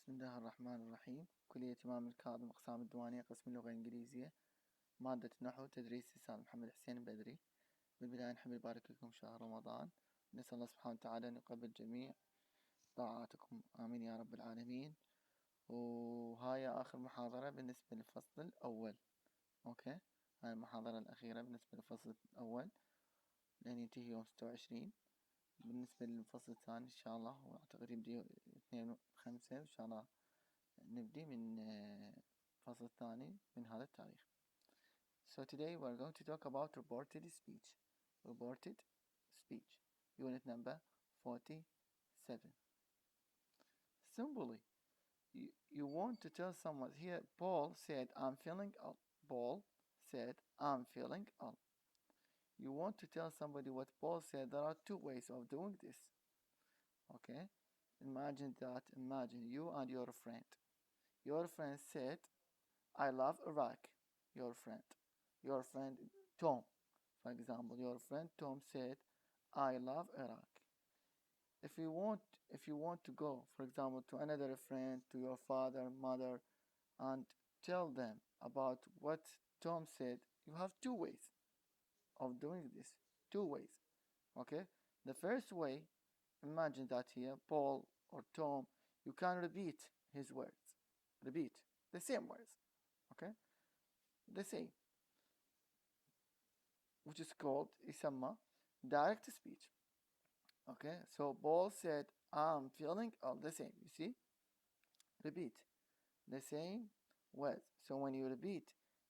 بسم الله الرحمن الرحيم. كلية إمام الكاظم، أقسام الديوانية، قسم اللغة الإنجليزية، مادة النحو، تدريس لسان محمد حسين بدري. بالبداية نحب نبارك لكم شهر رمضان، نسأل الله سبحانه وتعالى أن يقبل جميع طاعاتكم، آمين يا رب العالمين. وهاي آخر محاضرة بالنسبة للفصل الأول. أوكي، هاي المحاضرة الأخيرة بالنسبة للفصل الأول لأن ينتهي يوم 26. بالنسبة للفصل الثاني إن شاء الله وأعتقد يبدي 2/5 إن شاء الله نبدي من الفصل الثاني من هذا التاريخ. So today we're going to talk about reported speech. Reported speech. Unit number 47. Simply, you want to tell someone here. Paul said, "I'm feeling ill." Paul said, "I'm feeling ill." You want to tell somebody what Paul said. There are two ways of doing this. Okay? Imagine that. Imagine you and your friend. Your friend said, "I love Iraq." Your friend Tom, for example, your friend Tom said, "I love Iraq." If you want to go, for example, to another friend, to your father, mother, and tell them about what Tom said, you have two ways of doing this. Two ways. Okay? The first way, imagine that here, Paul or Tom, you can repeat his words. Repeat the same words. Okay? The same. Which is called يسمى direct speech. Okay, so Paul said, "I'm feeling all the same." You see, repeat the same words. So when you repeat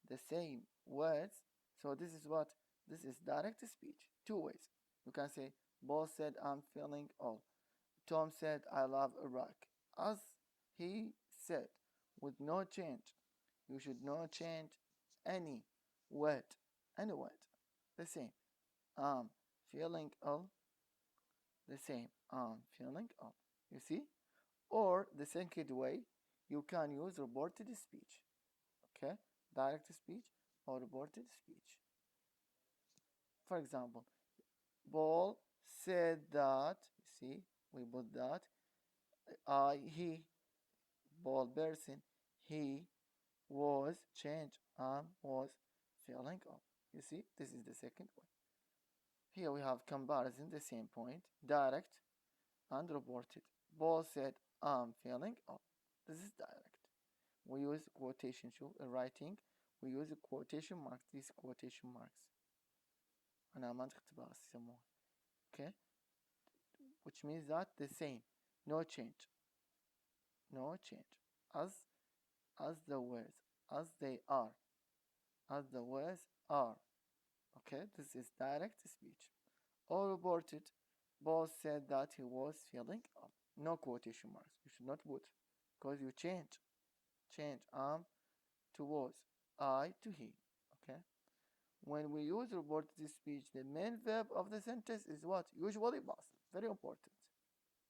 the same words, so this is what this is direct speech. Two ways. You can say Paul said, "I'm feeling all." Tom said, "I love Iraq." As he said, with no change. You should not change any word. Any word. The same. I'm feeling ill. The same. I'm feeling ill. You see? Or the second way, you can use reported speech. Okay? Direct speech or reported speech. For example, Paul said that, you see, we put that, he, Paul person, he was changed and was feeling ill. You see, this is the second way. Here we have comparison, the same point, direct and reported. Paul said, "I'm feeling ill." This is direct. We use quotation in writing. We use quotation marks. These quotation marks. علامات اقتباس يسموها. Okay? Which means that the same. No change. No change. As the words. As they are. As the words are. Okay? This is direct speech. All reported. Paul said that he was feeling ill. No quotation marks. You should not put. Because you change. Change to was. I to he. Okay? When we use reported speech, the main verb of the sentence is what? Usually past. Very important.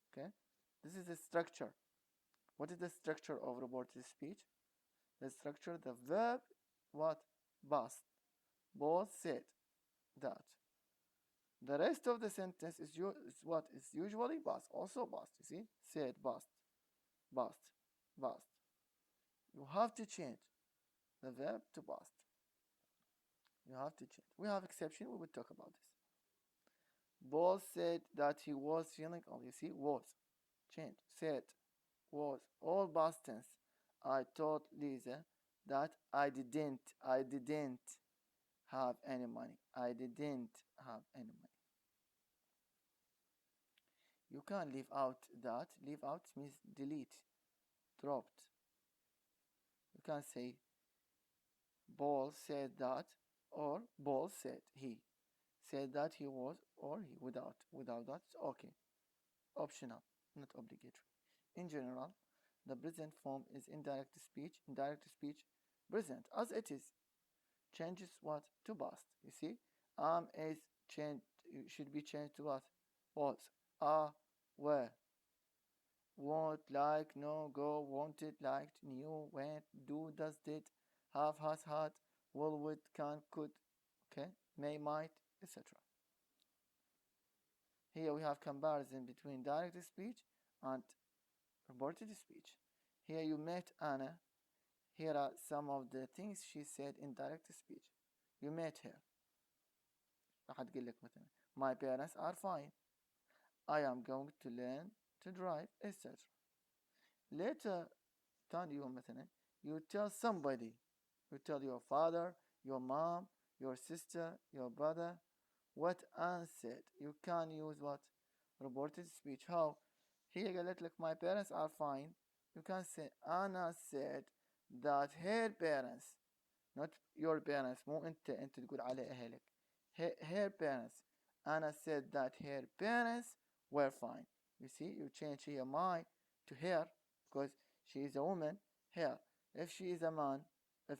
Okay? This is the structure. What is the structure of reported speech? The structure, the verb, what? Past. Both said that. The rest of the sentence is what? Is usually past. Also past. You see? Said past. Past. Past. You have to change the verb to past. You have to change. We have exception. We will talk about this. Paul said that he was feeling ill. You see, was. Change. Said. Was. All past tense. I told Lisa that I didn't have any money. I didn't have any money. You can leave out that. Leave out means delete. Dropped. You can say Paul said that, or Paul said he. Said that he was, or he. Without that, it's okay. Optional, not obligatory. In general, the present form is indirect speech. Indirect speech, present as it is, changes what? To past. You see, is changed. Should be changed to what? Was. Were. Want, like, no, go, wanted, liked, knew, went, do, does, did, have, has, had, will, would, can, could, okay, may, might, etc. Here we have comparison between direct speech and reported speech. Here you met Anna. Here are some of the things she said in direct speech. You met her. راح تقول لك مثلا my parents are fine. I am going to learn to drive, etc. Later, ثاني يوم مثلا you tell somebody. You tell your father, your mom, your sister, your brother what Anne said. You can use what? Reported speech. How? Here قالت لك my parents are fine. You can say Anna said that her parents, not your parents, مو انت تقول على اهلك. Her parents. Anna said that her parents were fine. You see, you change here my to her because she is a woman. Her. If she is a man, if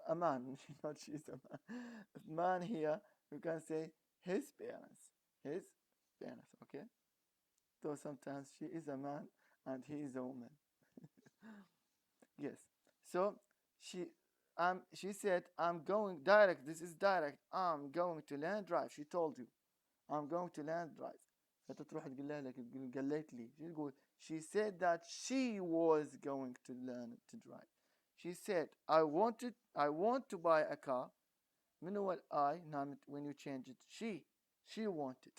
a man, not she is a man. If man here, you can say his parents. His parents, okay? Though sometimes she is a man and he is a woman. Yes. So she said, I'm going direct. This is direct. I'm going to learn drive. She told you. I'm going to learn drive. فتروح تقول لها لك قالت لي شو تقول she said that she was going to learn to drive. She said I want to buy a car. من هو I when you change it she wanted.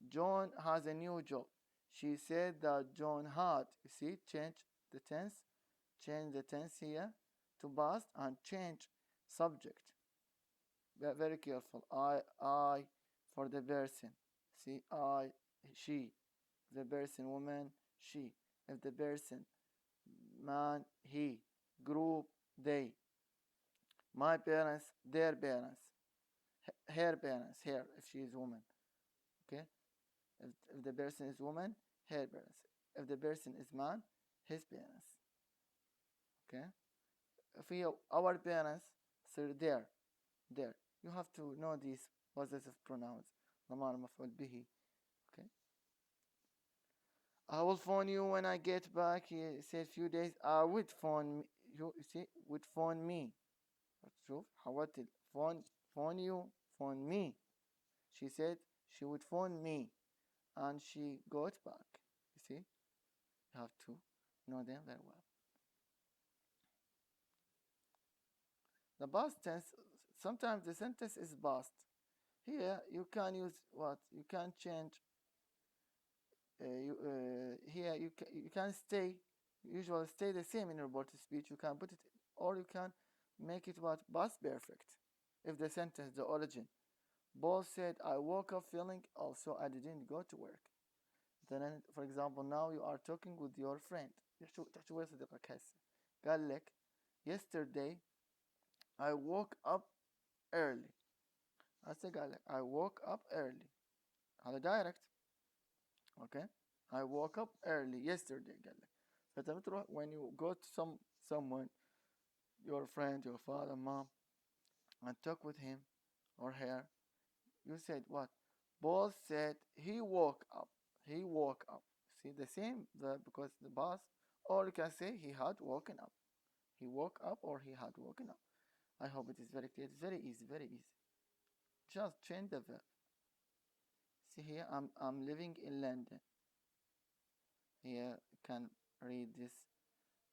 John has a new job. She said that John had. You see, change the tense here to past and change subject. Very careful. I for the person. See, I, she. The person, woman, she. If the person, man, he. Group, they. My parents, their parents. Her parents, her, if she is woman. Okay? If the person is woman, her parents. If the person is man, his parents. Okay? If we have our parents, so there. You have to know these possessive pronouns. ضمائر مفعول به. Okay? I will phone you when I get back. He said few days. I would phone you. You see, would phone me. شوف حولت phone you, phone me. She said she would phone me, and she got back. You see, you have to know them very well. The past tense, sometimes the sentence is past. Here you can use what? You can change. Here you can stay. Usually stay the same in reported speech. You can put it, or you can make it what? Past perfect. If the sentence, the origin. Paul said, I woke up feeling, also I didn't go to work. Then, for example, now you are talking with your friend. تحكي ويا صديقك هسه. قال لك, yesterday I woke up early. هسه قال لك I woke up early. هذا direct. Okay? I woke up early yesterday. قال لك. فأنت بتروح when you go to someone, your friend, your father, mom, and talk with him or her, you said what? Paul said he woke up. He woke up. See the same verb because the past. Or you can say he had woken up. He woke up or he had woken up. I hope it is very clear. It's very easy, very easy. Just change the verb. See here, I'm living in London. Here you can read this.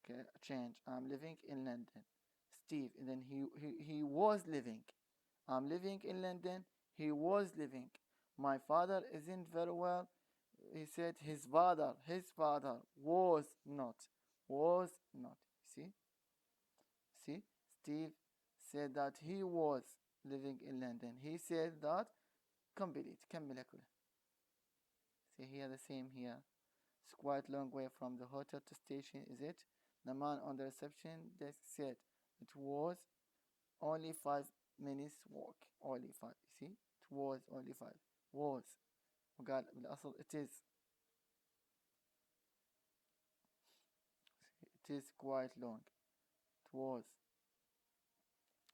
Okay, change. I'm living in London. Steve, and then he was living. I'm living in London. He was living. My father isn't very well. He said his father was not. See? Steve said that he was living in London. He said that complete. كمل أكله. See here the same here. It's quite long way from the hotel to station, is it? The man on the reception desk said it was only 5 minutes walk. Only 5. See? It was only 5. Was. وقال بالأصل it is. It is quite long. It was.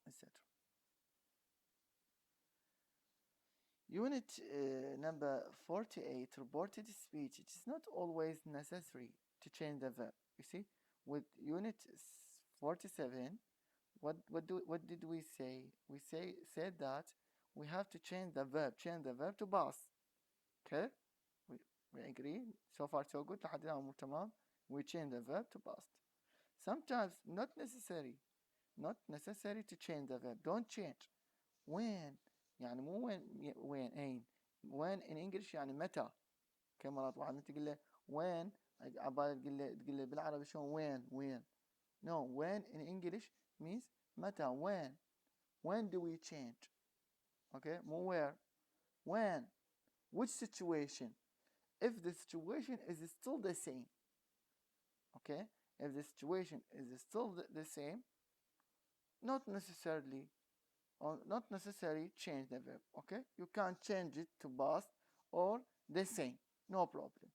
Etc. Unit number 48, reported speech. It is not always necessary to change the verb. You see, with unit 47, what did we say? We said that we have to change the verb to past. Okay, we agree. So far so good. لحد الآن تمام. We change the verb to past. Sometimes not necessary to change the verb. Don't change. When يعني مو وين أين. when in English يعني متى. كم مرات واحد تقول له when عبالي تقول له بالعربي شلون when. No, when in English means متى. When do we change? Okay, مو where. When. Which situation? If the situation is still the same. Okay, if the situation is still the same, not necessarily or not necessarily change the verb. Okay, you can change it to past or the same, no problem.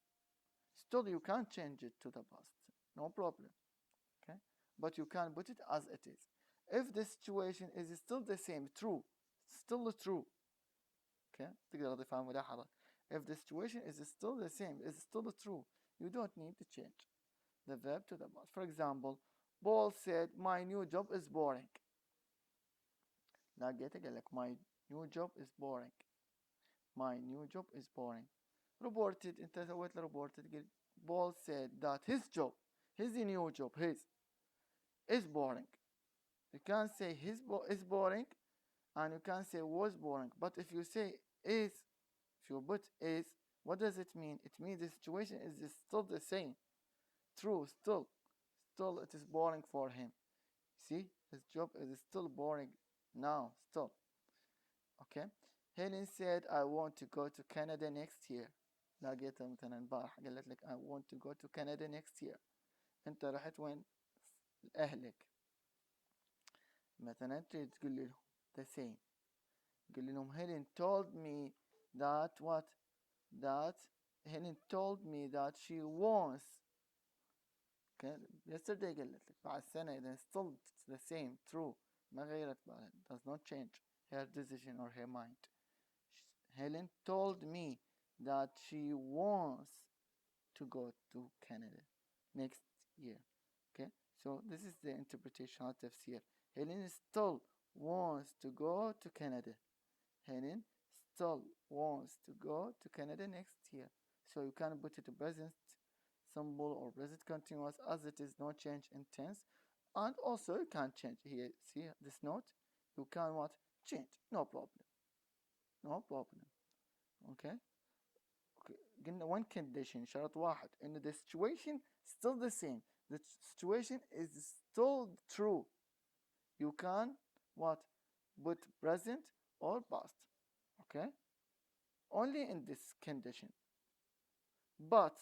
Still you can't change it to the past, no problem. Okay, but you can put it as it is. If the situation is still the same, true, still true. Okay, تقدر تضيفها ملاحظة. If the situation is still the same, is still true, you don't need to change the verb to the past. For example, Paul said, my new job is boring. لقيته قال لك my new job is boring. My new job is boring. Reported, انت سويت له reported قلت Paul said that his new job is boring. You can't say is boring and you can't say was boring. But if you say is, if you put is, what does it mean? It means the situation is still the same. True, still it is boring for him. See, his job is still boring now, still. Okay. Helen said I want to go to Canada next year. لقيتها مثلا البارحة قالت لك I want to go to Canada next year. انت رحت وين؟ لأهلك. مثلا تريد تقول لهم the same. قل لهم Helen told me that what? That Helen told me that she wants. Okay. Yesterday قالت لك بعد سنة إذا still the same, true. ما غيرت بالها. Does not change her decision or her mind. Helen told me that she wants to go to Canada next year. Okay, so this is the interpretation of tafsir. Helen still wants to go to Canada. Helen still wants to go to Canada next year. So you can put it to present simple or present continuous as it is no change in tense. And also you can change here. See this note? You can what? Change. No problem. No problem. Okay. قلنا one condition شرط واحد إن the situation still the same. The situation is still true. You can what? Put present or past. Okay? Only in this condition. But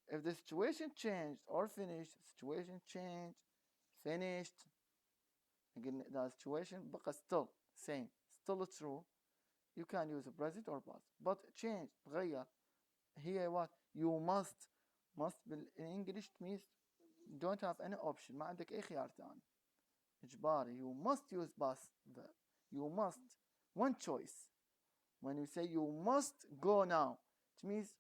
if the situation changed or finished, situation changed, finished, again the situation بقى still same, still true, you can use present or past. But change تغير. Here what? You must in English means don't have any option. ما عندك أي خيار ثاني. إجباري. You must use past verb. You must. One choice. When you say you must go now, it means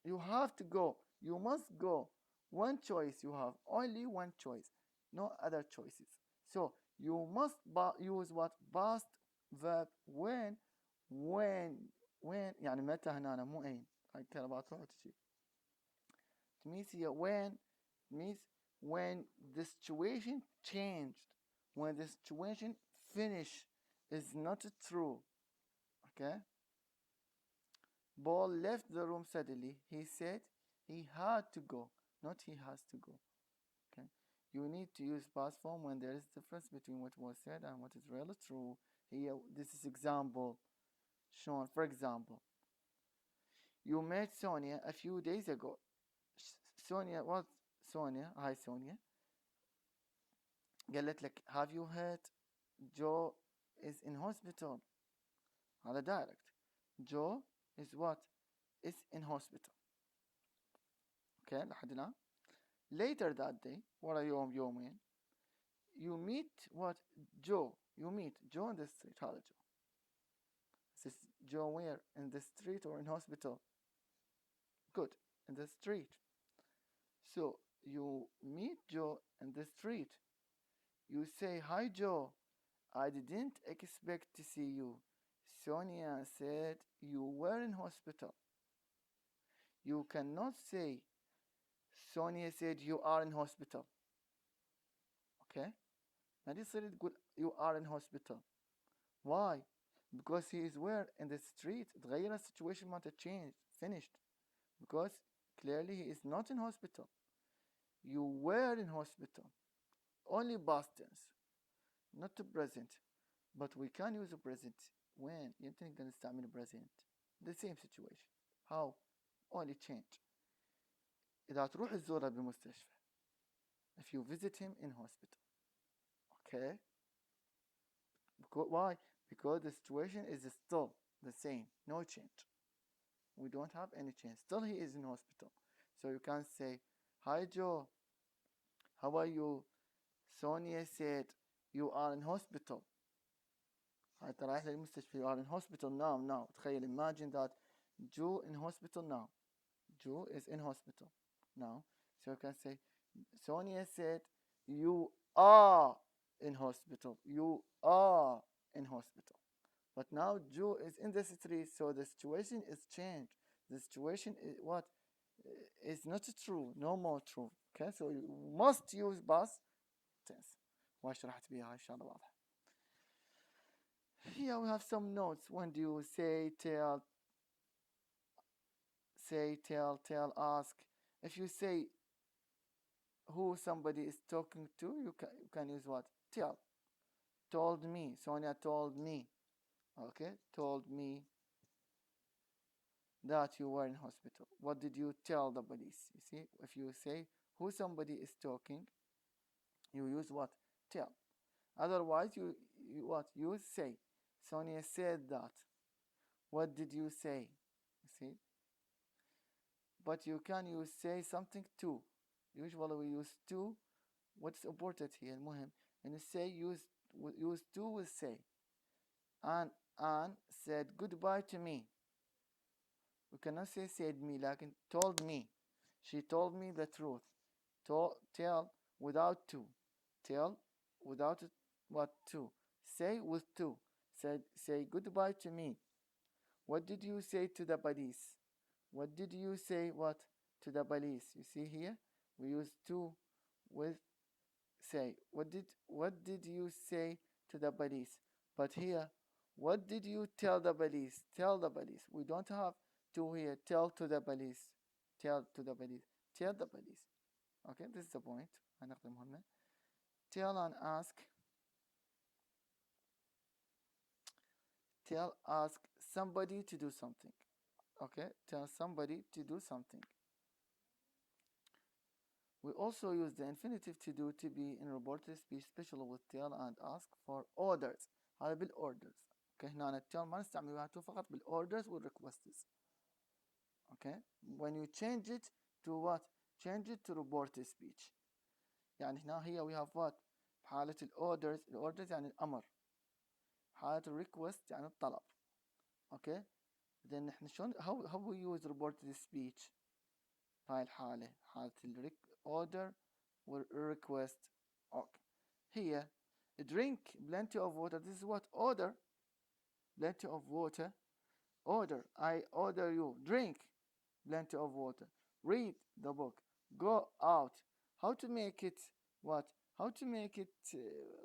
you have to go. You must go. One choice you have. Only one choice. No other choices. So you must use what? Past verb when يعني متى هنا مو أين. كلمات روح تجي. It means here when the situation changed, when the situation finished is not true. Okay. Paul left the room suddenly. He said he had to go, not he has to go. Okay. You need to use past form when there is difference between what was said and what is really true. Here, this is example shown. For example, you met Sonia a few days ago. Sonia, what? Sonia, hi Sonia. قالت لك have you heard Joe is in hospital. هذا direct. Joe is what? Is in hospital. Okay, لحد الآن. Later that day, ورا يومين, you meet what? Joe. You meet Joe in the street. هذا Joe. This is Joe where? In the street or in hospital? Good. In the street. So you meet Joe in the street. You say, hi Joe. I didn't expect to see you. Sonia said you were in hospital. You cannot say Sonia said you are in hospital. Okay, ما تصير تقول you are in hospital. Why? Because he is where? In the street. تغير السيتويشن مالته changed, finished. Because clearly he is not in hospital. You were in hospital. Only past tense, not the present. But we can use the present when يمكن نقدر نستعمل present. The same situation. How? Only change. إذا تروح تزوره بالمستشفى. If you visit him in hospital. Okay? Why? Because the situation is still the same. No change. We don't have any change. Still he is in hospital. So you can say, hi Joe, how are you? Sonia said you are in hospital. أنت رايح للمستشفى. You are in hospital now. تخيل, imagine that Joe in hospital now. Joe is in hospital now. So you can say, Sonia said you are in hospital. You are in hospital. But now Joe is in the street, so the situation is changed. The situation is what? Is not true. No more true. Okay, so you must use past tense. واشرحت بيها إن شاء الله واضح. Here we have some notes. When do you say, tell, ask? If you say who somebody is talking to, you can use what? Tell. Told me. Sonia told me. Okay, told me that you were in hospital. What did you tell the police? You see, if you say who somebody is talking, you use what? Tell. Otherwise, you what? You say. Sonia said that. What did you say? You see? But you can use say something too. Usually we use to. What's important here? المهم. And you say use to with say. Anne said goodbye to me. We cannot say said me, like told me. She told me the truth. Tell without to. Tell without what to. Say with to. Say goodbye to me. What did you say to the police? What did you say what to the police? You see here? We use to with say. What did you say to the police? But here, what did you tell the police? Tell the police. We don't have to here. Tell to the police. Tell to the police. Tell the police. Okay, this is the point. Tell and ask. Tell, ask somebody to do something. Okay, tell somebody to do something. We also use the infinitive to do to be in reported speech, especially with tell and ask for orders. هذا بالorders. Okay, هنا tell ما نستعمل وياها to فقط بالorders والrequests. Okay, when you change it to what? Change it to reported speech. يعني هنا here we have what? بحالة الorders يعني الأمر. بحالة request يعني الطلب. Okay, then نحن شلون how we use reported speech بهاي الحالة؟ حالة order or request. Okay, here drink plenty of water. This is what? Order. Plenty of water. Order. I order you. Drink plenty of water. Read the book. Go out. How to make it what? How to make it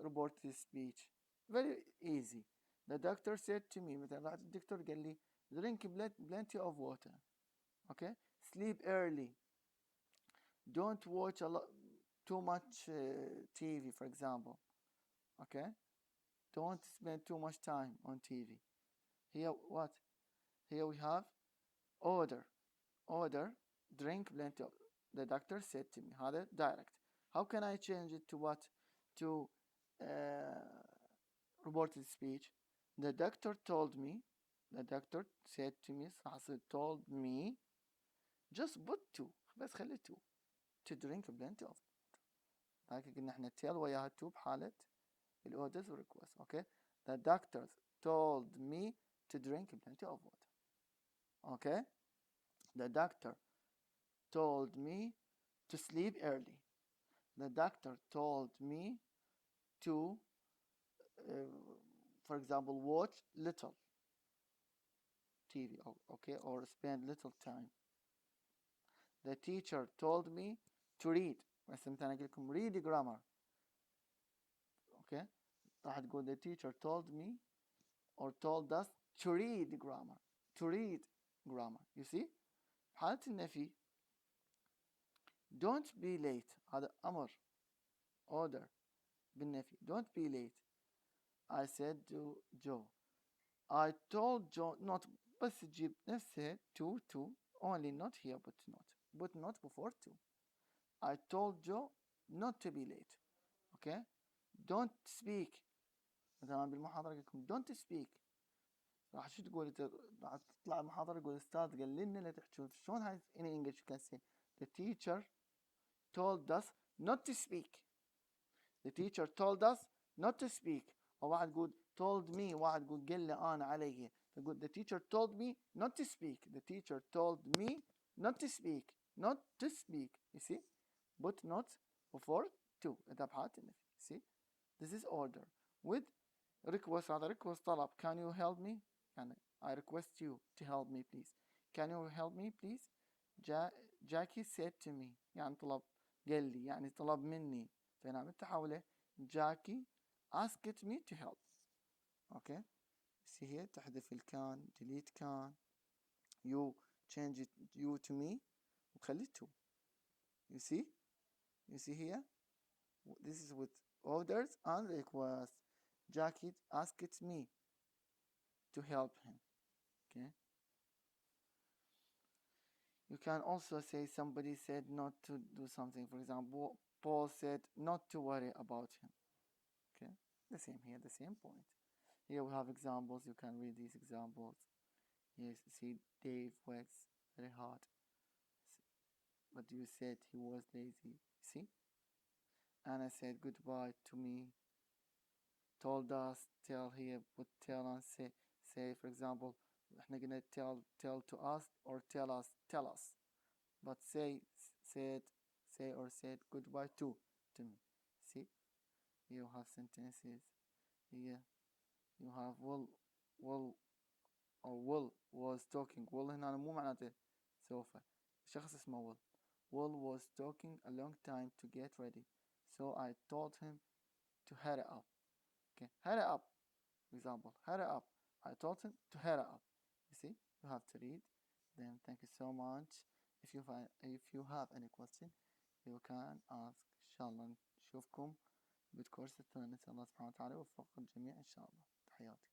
reported speech? Very easy. The doctor said to me, مثلا الدكتور قال لي drink plenty of water. Okay? Sleep early. Don't watch too much TV, for example. Okay? Don't spend too much time on TV. Here what? Here we have order. Order. Drink plenty of. The doctor said to me. هذا direct. How can I change it to what? To reported speech. The doctor told me. The doctor said to me. Told me. Just put to. بس خلي to. To drink plenty of. هاك قلنا احنا tell وياها to بحالة الorders request. Okay. The doctor told me to drink plenty of water. Okay. The doctor told me to sleep early. The doctor told me to, for example, watch little TV, okay, or spend little time. the teacher told me to read. بس مثلا أقول لكم read grammar. Okay. راح تقول the teacher told me or told us to read grammar. To read grammar. You see? حالة النفي don't be late. هذا أمر. Order. بالنفي. Don't be late. I said to Joe. I told Joe not. بس تجيب نفسها to only not here but not before to. I told Joe not to be late. Okay. Don't speak. مثلا بالمحاضرة لكم don't speak. راح شو تقول؟ راح تطلع المحاضرة تقول الأستاذ قال لنا لا تحكوا. شلون هاي in English you can say the teacher told us not to speak. The teacher told us not to speak. أو واحد يقول told me. واحد يقول قال لي أنا علي. تقول the teacher told me not to speak. The teacher told me not to speak. Not to speak. You see? But not before to. إذا بحالة النفي. See? This is order. With request. هذا request طلب. Can you help me? يعني I request you to help me please. Can you help me please? Jackie said to me. يعني طلب قال لي. يعني طلب مني. فنعمل التحولة. Jackie asked me to help. Okay. See here تحذف الكان. delete كان. You change it you to me. وخلي to. You see? You see here? This is with orders and requests. Jackie asked me to help him. Okay. You can also say somebody said not to do something. For example, Paul said not to worry about him. Okay. The same here, the same point. Here we have examples. You can read these examples. Yes, see, Dave works very hard. But you said he was lazy. See? Anna said goodbye to me. Told us, tell here, put tell and say for example, احنا قلنا tell to us or tell us. But say or said goodbye to me. See? You have sentences. Here you have will or will was talking. will هنا مو معناته سوف. شخص اسمه will. Will was talking a long time to get ready. So I told him to hurry up. Okay, hurry up. Example, hurry up. I told him to hurry up. You see, you have to read. Then thank you so much. If you have any question, you can ask. إن شاء الله نشوفكم بالكورس الثاني. نسأل الله سبحانه وتعالى يوفق الجميع إن شاء الله. تحياتي.